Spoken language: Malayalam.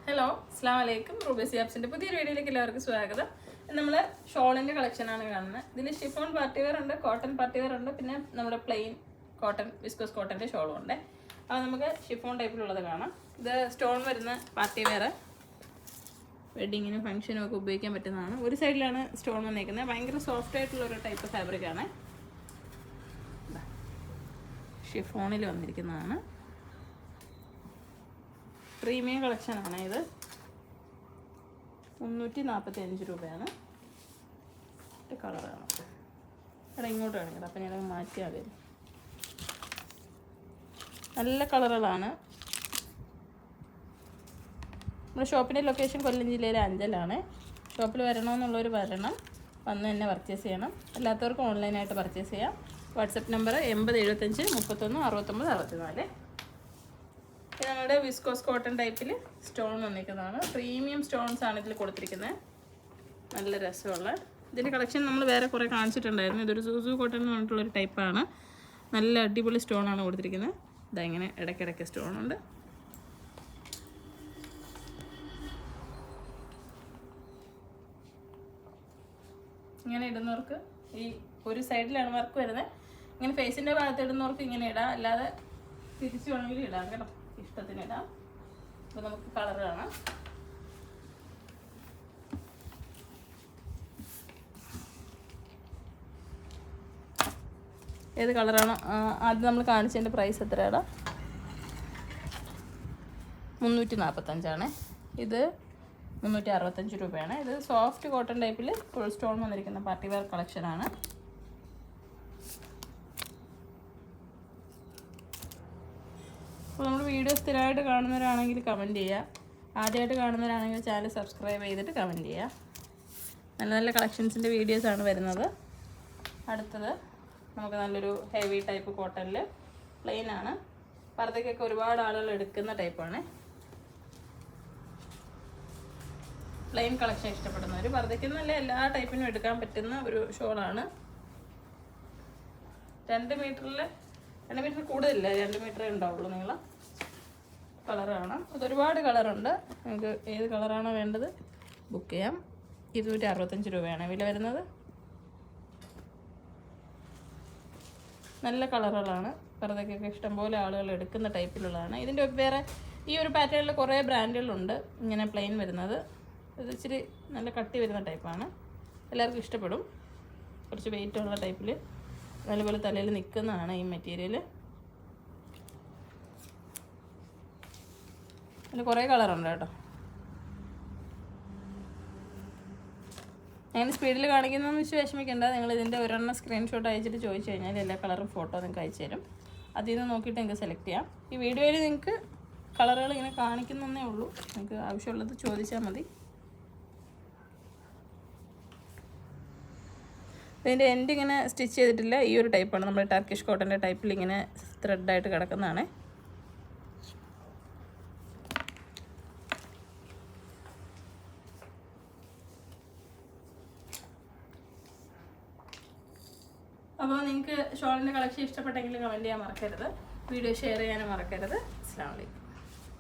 ഹലോ, അസ്സലാമു അലൈക്കും. റൂബേസി ആപ്സിൻ്റെ പുതിയൊരു വീഡിയോയിലേക്ക് എല്ലാവർക്കും സ്വാഗതം. നമ്മൾ ഷോളിൻ്റെ കളക്ഷനാണ് കാണുന്നത്. ഇതിൽ ഷിഫോൺ പാർട്ടി വെയർ ഉണ്ട്, കോട്ടൺ പാർട്ടി വെയർ ഉണ്ട്, പിന്നെ നമ്മുടെ പ്ലെയിൻ കോട്ടൺ വിസ്കോസ് കോട്ടൻ്റെ ഷോളും ഉണ്ട്. അപ്പോൾ നമുക്ക് ഷിഫോൺ ടൈപ്പിലുള്ളത് കാണാം. ഇത് സ്റ്റോൺ വരുന്ന പാർട്ടി വെയർ വെഡിങ്ങിനും ഫംഗ്ഷനും ഒക്കെ ഉപയോഗിക്കാൻ പറ്റുന്നതാണ്. ഒരു സൈഡിലാണ് സ്റ്റോൺ വന്നേക്കുന്നത്. ഭയങ്കര സോഫ്റ്റ് ആയിട്ടുള്ളൊരു ടൈപ്പ് ഫാബ്രിക്കാണ്. ഷിഫോണിൽ വന്നിരിക്കുന്നതാണ്. പ്രീമിയം കളക്ഷനാണ് ഇത്. 345 രൂപയാണ്. കളറാണ്. ഇവിടെ ഇങ്ങോട്ട് കാണിക്കുന്നത്. അപ്പം ഞാനത് മാറ്റിയാൽ വരും. നല്ല കളറുകളാണ്. നമ്മുടെ ഷോപ്പിൻ്റെ ലൊക്കേഷൻ കൊല്ലം ജില്ലയിലെ അഞ്ചലാണ്. ഷോപ്പിൽ വരണമെന്നുള്ളവർ വന്ന് തന്നെ പർച്ചേസ് ചെയ്യണം. അല്ലാത്തവർക്ക് ഓൺലൈനായിട്ട് പർച്ചേസ് ചെയ്യാം. WhatsApp number 8075 31 69 64. ഇത് നമ്മുടെ വിസ്കോസ് കോട്ടൺ ടൈപ്പിൽ സ്റ്റോൺ വന്നിരിക്കുന്നതാണ്. പ്രീമിയം സ്റ്റോൺസ് ആണ് ഇതിൽ കൊടുത്തിരിക്കുന്നത്. നല്ല രസമുള്ള ഇതിൻ്റെ കളക്ഷൻ നമ്മൾ വേറെ കുറേ കാണിച്ചിട്ടുണ്ടായിരുന്നു. ഇതൊരു സൂസു കോട്ടൺ എന്ന് പറഞ്ഞിട്ടുള്ളൊരു ടൈപ്പാണ്. നല്ല അടിപൊളി സ്റ്റോണാണ് കൊടുത്തിരിക്കുന്നത്. ഇതാ ഇങ്ങനെ ഇടയ്ക്കിടയ്ക്ക് സ്റ്റോണുണ്ട്. ഇങ്ങനെ ഇടുന്നവർക്ക് ഈ ഒരു സൈഡിലാണ് വർക്ക് വരുന്നത്. ഇങ്ങനെ ഫേസിൻ്റെ ഭാഗത്ത് ഇടുന്നവർക്ക് ഇങ്ങനെ ഇടാം, അല്ലാതെ തിരിച്ചു വേണമെങ്കിൽ ഇടാം കേട്ടോ. ഇഷ്ടത്തിന് ഇടാം. അപ്പോൾ നമുക്ക് കളർ കാണാം. ഏത് കളറാണോ ആദ്യം നമ്മൾ കാണിച്ചതിൻ്റെ പ്രൈസ് എത്രയാണ്? 345 ഇത് 365 രൂപയാണ്. ഇത് സോഫ്റ്റ് കോട്ടൺ ടൈപ്പിൽ ഫുൾ സ്റ്റോൺ വന്നിരിക്കുന്ന പാർട്ടി വെയർ കളക്ഷനാണ്. അപ്പോൾ നമ്മൾ വീഡിയോ സ്ഥിരമായിട്ട് കാണുന്നവരാണെങ്കിൽ കമൻറ്റ് ചെയ്യുക. ആദ്യമായിട്ട് കാണുന്നവരാണെങ്കിൽ ചാനൽ സബ്സ്ക്രൈബ് ചെയ്തിട്ട് കമൻറ്റ് ചെയ്യുക. നല്ല നല്ല കളക്ഷൻസിൻ്റെ വീഡിയോസാണ് വരുന്നത്. അടുത്തത് നമുക്ക് നല്ലൊരു ഹെവി ടൈപ്പ് കോട്ടണിൽ പ്ലെയിനാണ്. പർദ്ദയ്ക്കൊക്കെ ഒരുപാട് ആളുകൾ എടുക്കുന്ന ടൈപ്പാണ്. പ്ലെയിൻ കളക്ഷൻ ഇഷ്ടപ്പെടുന്നവർ പർദ്ദയ്ക്കെന്നല്ല എല്ലാ ടൈപ്പിനും എടുക്കാൻ പറ്റുന്ന ഒരു ഷോളാണ്. 2 മീറ്റർ കൂടുതലില്ല, 2 മീറ്ററേ ഉണ്ടാവുള്ളൂ നീളം. കളറാണ്. അതൊരുപാട് കളറുണ്ട്. നമുക്ക് ഏത് കളറാണോ വേണ്ടത് ബുക്ക് ചെയ്യാം. 265 രൂപയാണ് വില വരുന്നത്. നല്ല കളറുകളാണ്. പർദ്ദയ്ക്കൊക്കെ ഇഷ്ടംപോലെ ആളുകൾ എടുക്കുന്ന ടൈപ്പിലുള്ളതാണ്. ഇതിൻ്റെ വേറെ ഈ ഒരു പാറ്റേണിൽ കുറേ ബ്രാൻഡുകളുണ്ട് ഇങ്ങനെ പ്ലെയിൻ വരുന്നത്. ഇത് ഇച്ചിരി നല്ല കട്ടി വരുന്ന ടൈപ്പാണ്. എല്ലാവർക്കും ഇഷ്ടപ്പെടും. കുറച്ച് വെയിറ്റുള്ള ടൈപ്പിൽ നല്ലപോലെ തലയിൽ നിൽക്കുന്നതാണ് ഈ മെറ്റീരിയൽ. അതിൽ കുറേ കളറുണ്ട് കേട്ടോ. ഞാൻ സ്പീഡിൽ കാണിക്കുന്നതെന്ന് വെച്ച് വിഷമിക്കേണ്ട. നിങ്ങൾ ഇതിൻ്റെ ഒരെണ്ണം സ്ക്രീൻഷോട്ട് അയച്ചിട്ട് ചോദിച്ചു കഴിഞ്ഞാൽ എല്ലാ കളറും ഫോട്ടോ നിങ്ങൾക്ക് അയച്ചു തരും. അതിൽ നിന്ന് നോക്കിയിട്ട് നിങ്ങൾക്ക് സെലക്ട് ചെയ്യാം. ഈ വീഡിയോയിൽ നിങ്ങൾക്ക് കളറുകൾ ഇങ്ങനെ കാണിക്കുന്നതേ ഉള്ളൂ. നിങ്ങൾക്ക് ആവശ്യമുള്ളത് ചോദിച്ചാൽ മതി. ഇതിൻ്റെ എൻഡ് ഇങ്ങനെ സ്റ്റിച്ച് ചെയ്തിട്ടില്ല. ഈ ഒരു ടൈപ്പാണ്. നമ്മുടെ ടർക്കിഷ് കോട്ടൻ്റെ ടൈപ്പിൽ ഇങ്ങനെ ത്രെഡായിട്ട് കിടക്കുന്നതാണ്. അപ്പോൾ നിങ്ങൾക്ക് ഷോളിൻ്റെ കളക്ഷൻ ഇഷ്ടപ്പെട്ടെങ്കിൽ കമൻറ്റ് ചെയ്യാൻ മറക്കരുത്. വീഡിയോ ഷെയർ ചെയ്യാനും മറക്കരുത്. അസ്സലാമു അലൈക്കും.